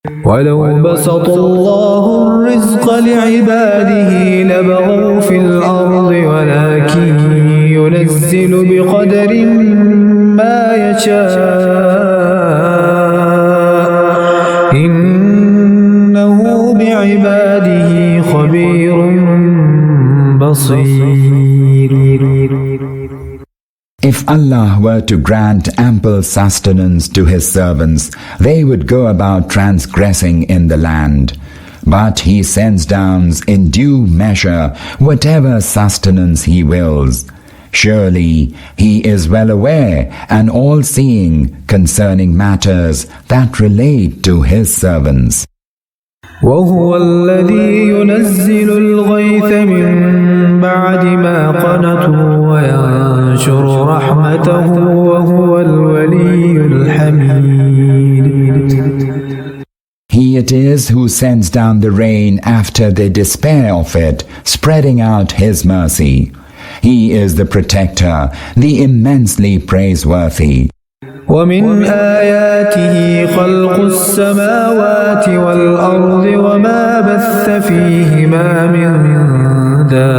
وَلَوْ بَسَطَ اللَّهُ الرِّزْقَ لِعِبَادِهِ لَبَغَوْا فِي الْأَرْضِ وَلَكِنْ يُنَزِّلُ بِقَدَرٍ مَا يَشَاءُ إِنَّهُ بِعِبَادِهِ خَبِيرٌ بَصِيرٌ. If Allah were to grant ample sustenance to His servants, they would go about transgressing in the land. But He sends down in due measure whatever sustenance He wills. Surely He is well aware and all-seeing concerning matters that relate to His servants. وَهُوَ الَّذِي يُنَزِّلُ الْغَيْثَ مِن بَعْدِ مَا قَنَطُوا وَيَنشُرُ رَحْمَتَهُ وَهُوَ الْوَلِيُّ الْحَمِيدُ. He it is who sends down the rain after they despair of it, spreading out His mercy. He is the protector, the immensely praiseworthy. وَمِنْ آيَاتِهِ خَلْقُ السَّمَاوَاتِ وَالْأَرْضِ وَمَا بَثَّ فِيهِمَا مِنْ دَابَّةٍ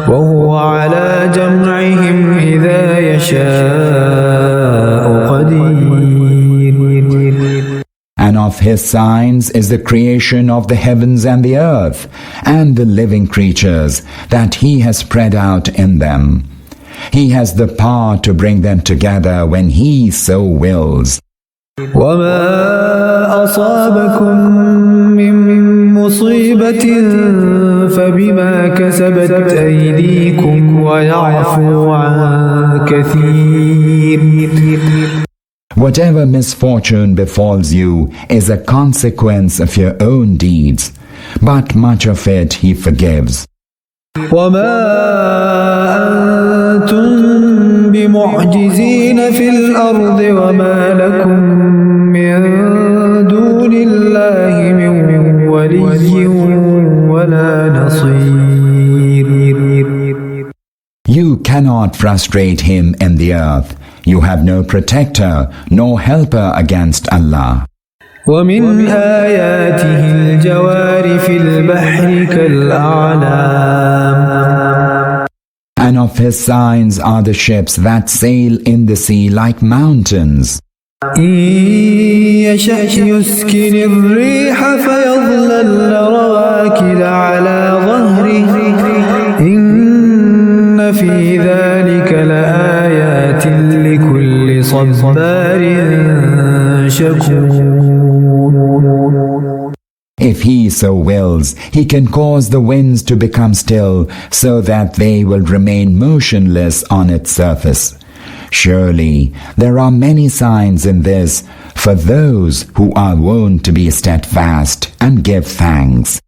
وَهُوَ عَلَى جَمْعِهِمْ إِذَا يَشَاءُ قَدِيرٌ. And of His signs is the creation of the heavens and the earth, and the living creatures that He has spread out in them. He has the power to bring them together when He so wills. وَمَا أَصَابَكُم مِّن مُّصِيبَةٍ فَبِمَا كَسَبَتْ أَيْدِيكُمْ وَيَعْفُو عَن كَثِيرٍ. Whatever misfortune befalls you is a consequence of your own deeds, but much of it He forgives. وَمَا أَنتُم بِمُعْجِزِينَ فِي الْأَرْضِ وَمَا لَكُم مِّن دُونِ اللَّهِ مِن وَلِيٍّ وَلَا نَصِيرٍ. You cannot frustrate Him in the earth. You have no protector nor helper against Allah. وَمِنْ آيَاتِهِ الْجَوَارِ فِي الْبَحْرِ كَالْأَعْلَامِ. And of His signs are the ships that sail in the sea like mountains. إِن يَشَأْ يُسْكِنِ الرِّيحَ فَيَظْلَلْنَ رَوَاكِدَ عَلَى ظَهْرِهِ إِنَّ فِي ذَلِكَ لَآيَاتٍ لِكُلِّ صَبَّارٍ شَكُورٍ. If He so wills, He can cause the winds to become still so that they will remain motionless on its surface. Surely there are many signs in this for those who are wont to be steadfast and give thanks.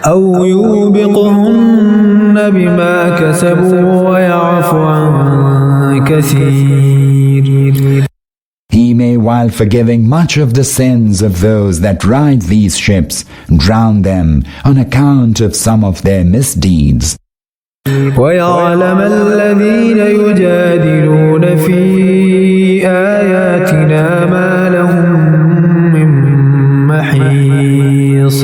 أَوْ يُوبِقْهُنَّ بِمَا كَسَبُوا وَيَعْفُ عَن كَثِيرٍ. He may, while forgiving much of the sins of those that ride these ships, drown them on account of some of their misdeeds. وَيَعْلَمَ الَّذِينَ يُجَادِلُونَ فِي آيَاتِنَا مَا لَهُم مِّن مَّحِيصٍ.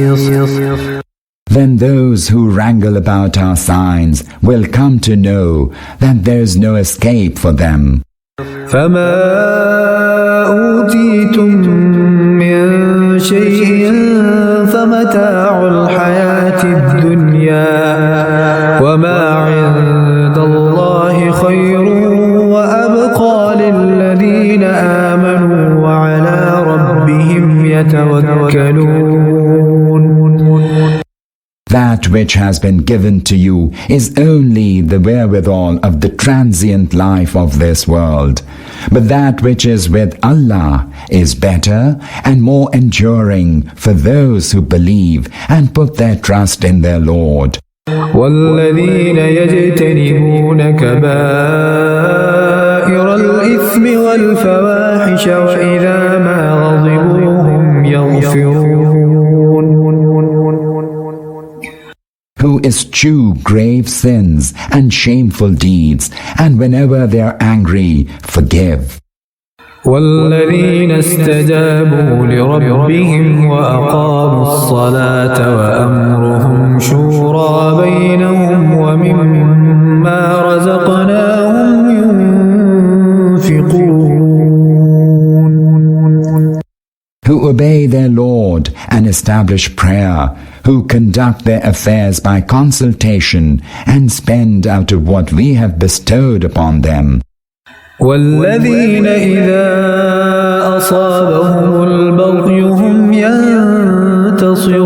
Then those who wrangle about our signs will come to know that there is no escape for them. فَمَا أُوتِيتُم مِّن شَيْءٍ فَمَتَاعُ الْحَيَاةِ الدُّنْيَا وَمَا عِندَ اللَّهِ خَيْرٌ وَأَبْقَىٰ لِلَّذِينَ آمَنُوا وَعَلَىٰ رَبِّهِمْ يَتَوَكَّلُونَ. That which has been given to you is only the wherewithal of the transient life of this world. But that which is with Allah is better and more enduring for those who believe and put their trust in their Lord. وَالَّذِينَ يَجْتَنِبُونَ كَبَائِرَ الْإِثْمِ وَالْفَوَاحِشَ وَإِذَا مَا غَضِبُوا هُمْ يَغْفِرُونَ. Who eschew grave sins and shameful deeds, and whenever they are angry, forgive. والذين استجابوا لربهم وأقاموا الصلاة وأمرهم شورى بينهم ومما رزقناهم ينفقون. Who obey their Lord and establish prayer, who conduct their affairs by consultation and spend out of what we have bestowed upon them. والذين إذا أصابهم البغي هم ينتصرون.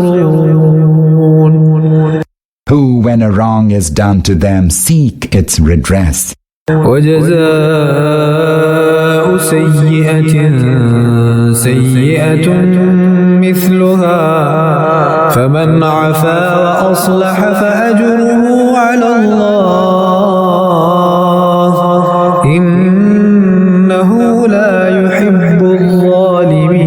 Who, when a wrong is done to them, seek its redress. وجزاء سيئة سيئة مثلها فمن عفا وأصلح فأجره على الله إنه لا يحب الظالمين.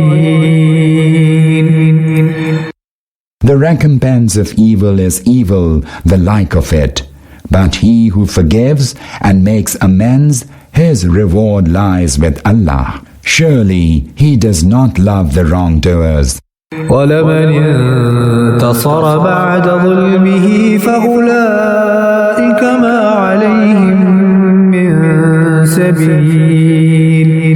The recompense of evil is evil, the like of it. But he who forgives and makes amends, his reward lies with Allah. Surely he does not love the wrongdoers. وَلَمَنِ انتصر بعد ظلمه فأولئك ما عليهم من سبيل.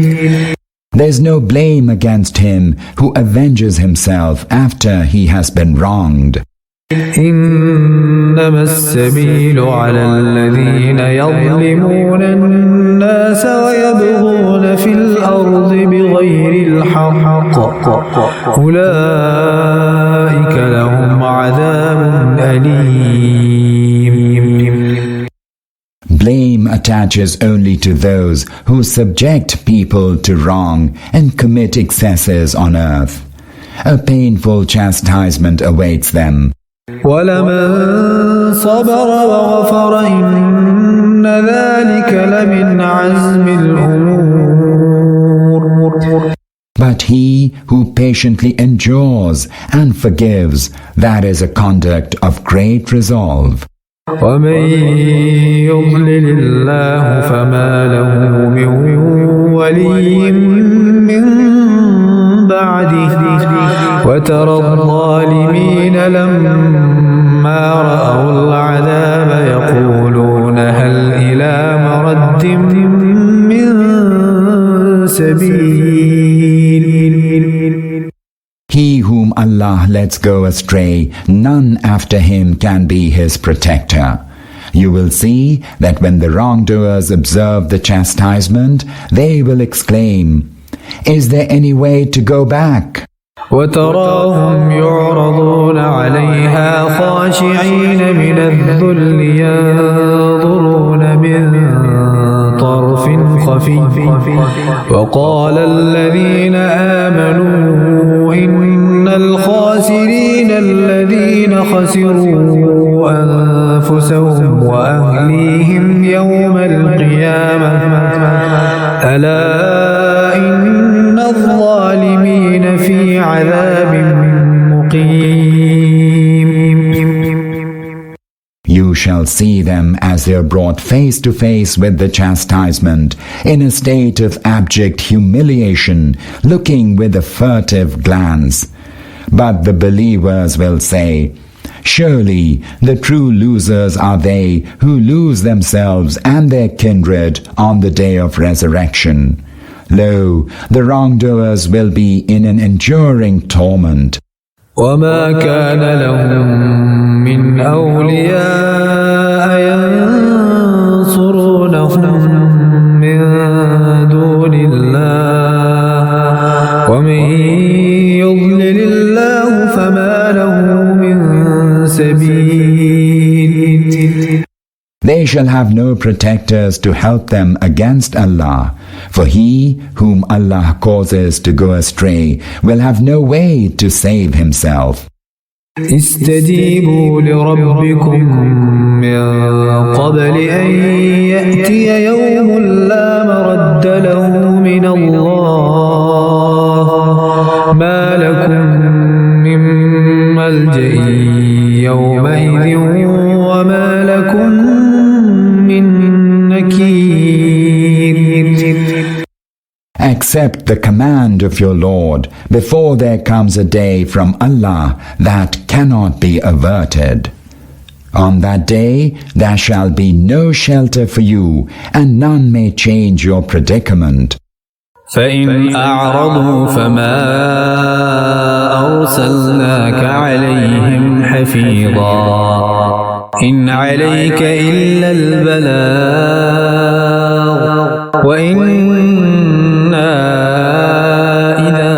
There is no blame against him who avenges himself after he has been wronged. إنما السبيل على الذين يظلمون الناس ويبغون في الأرض بغير الحق أولئك لهم عذاب أليم. Blame attaches only to those who subject people to wrong and commit excesses on earth. A painful chastisement awaits them. وَلَمَنْ صَبَرَ وَغَفَرَ إِنَّ ذَلِكَ لَمِنْ عَزْمِ الْأُمُورِ. But he who patiently endures and forgives, that is a conduct of great resolve. وَمَنْ يُضْلِلِ اللَّهُ فَمَا لَهُ مِنْ وَلِيٍّ مِّنْ بَعْدِهِ وَتَرَى الظَّالِمِينَ لَمَّا رَأَوُا الْعَذَابَ يَقُولُونَ هَلْ إِلَى مَرَدٍّ مِّن سَبِيلٍ. He whom Allah lets go astray, none after him can be his protector. You will see that when the wrongdoers observe the chastisement, they will exclaim, "Is there any way to go back?" وتراهم يعرضون عليها خاشعين من الذل ينظرون من طرف خفي وقال الذين آمنوا إن الخاسرين الذين خسروا أنفسهم وأهليهم يوم القيامة ألا إن الظالمين في عذاب مقيم. You shall see them as they are brought face to face with the chastisement, in a state of abject humiliation, looking with a furtive glance. But the believers will say, "Surely the true losers are they who lose themselves and their kindred on the day of resurrection. Lo, the wrongdoers will be in an enduring torment." وما كان لهم من أولياء ينصرونهم من دون الله ومن يضلل الله فما له من سبيل. They shall have no protectors to help them against Allah, for he whom Allah causes to go astray will have no way to save himself. استجيبوا لربكم من قبل أن يأتي يوم لا مرد له من الله ما لكم من ملجأ يومئذ وما لكم من نكير. Accept the command of your Lord before there comes a day from Allah that cannot be averted. On that day there shall be no shelter for you, and none may change your predicament. فإن أعرضوا فما أرسلناك عليهم حفيظا إن عليك إلا البلاغ وإنا إذا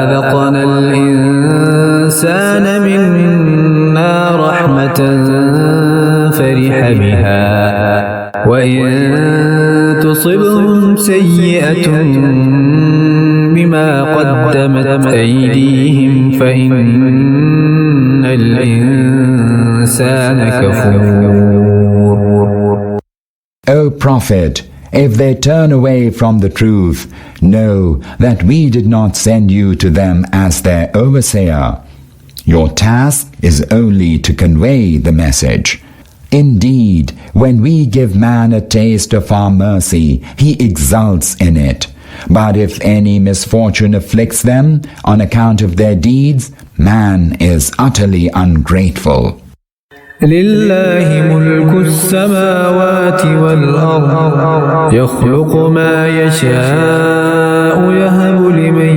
أذقنا الإنسان منا رحمة فرح بها وإن تصبهم سيئة بما قدمت أيديهم فإن الإنسان كفور. O Prophet, if they turn away from the truth, know that we did not send you to them as their overseer. Your task is only to convey the message. Indeed, when we give man a taste of our mercy, he exults in it. But if any misfortune afflicts them on account of their deeds, man is utterly ungrateful. لله ملك السماوات والأرض يخلق ما يشاء يهب لمن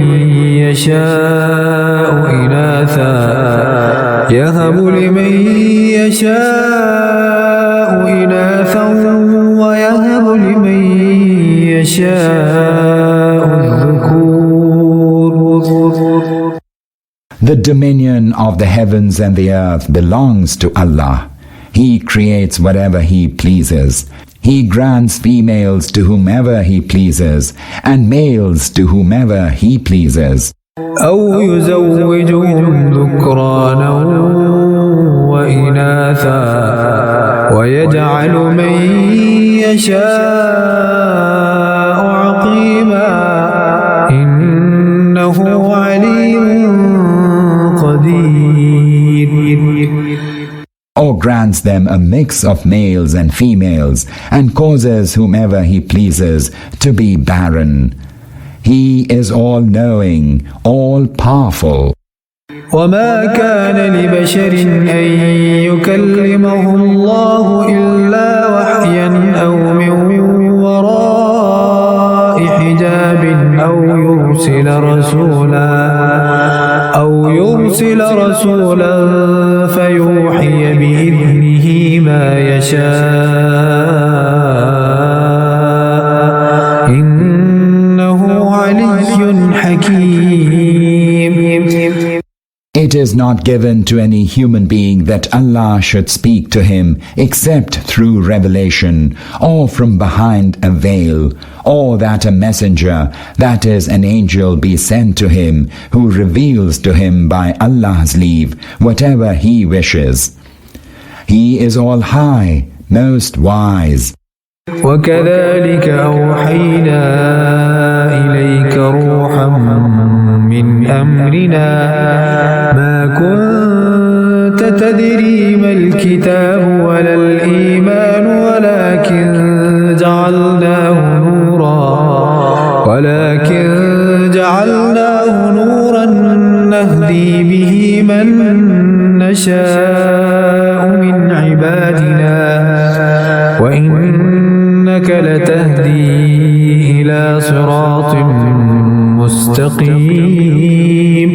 يشاء إناثا ويهب لمن يشاء الذكور. The dominion of the heavens and the earth belongs to Allah. He creates whatever He pleases. He grants females to whomever He pleases, and males to whomever He pleases. أو يزوجهم ذكرانا وإناثا ويجعل من يشاء عقيما إنه عليم قدير. Or grants them a mix of males and females, and causes whomever He pleases to be barren. He is all-knowing, all-powerful. وما كان لبشر أن يكلمه الله إلا وحيا أو من وراء حجاب أو يرسل رسولا فيوحي بإذنه ما يشاء إنه علي حكيم. It is not given to any human being that Allah should speak to him except through revelation, or from behind a veil, or that a messenger, that is an angel, be sent to him, who reveals to him by Allah's leave whatever He wishes. He is all high, most wise. وكذلك أوحينا إليك روحا من أمرنا ما كنت تدري ما الكتاب ولا الإيمان ولكن جعلناه نورا نهدي به من نشاء من عبادنا وإنك لتهدي إلى صراط مستقيم.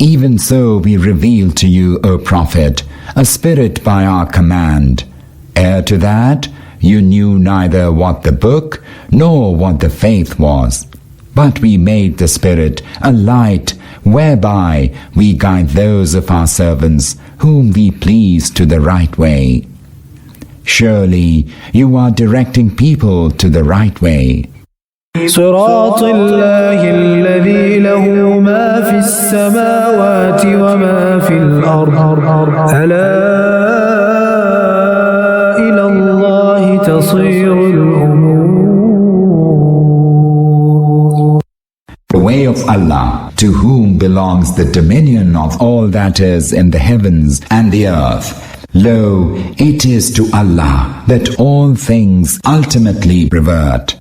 Even so we reveal to you, O Prophet, a spirit by our command. Ere to that, you knew neither what the book nor what the faith was. But we made the Spirit a light whereby we guide those of our servants whom we please to the right way. Surely you are directing people to the right way. صراط الله الذي له ما في السماوات وما في الأرض ألا إلى الله تصير الأمور. The way of Allah, to whom belongs the dominion of all that is in the heavens and the earth. Lo, it is to Allah that all things ultimately revert.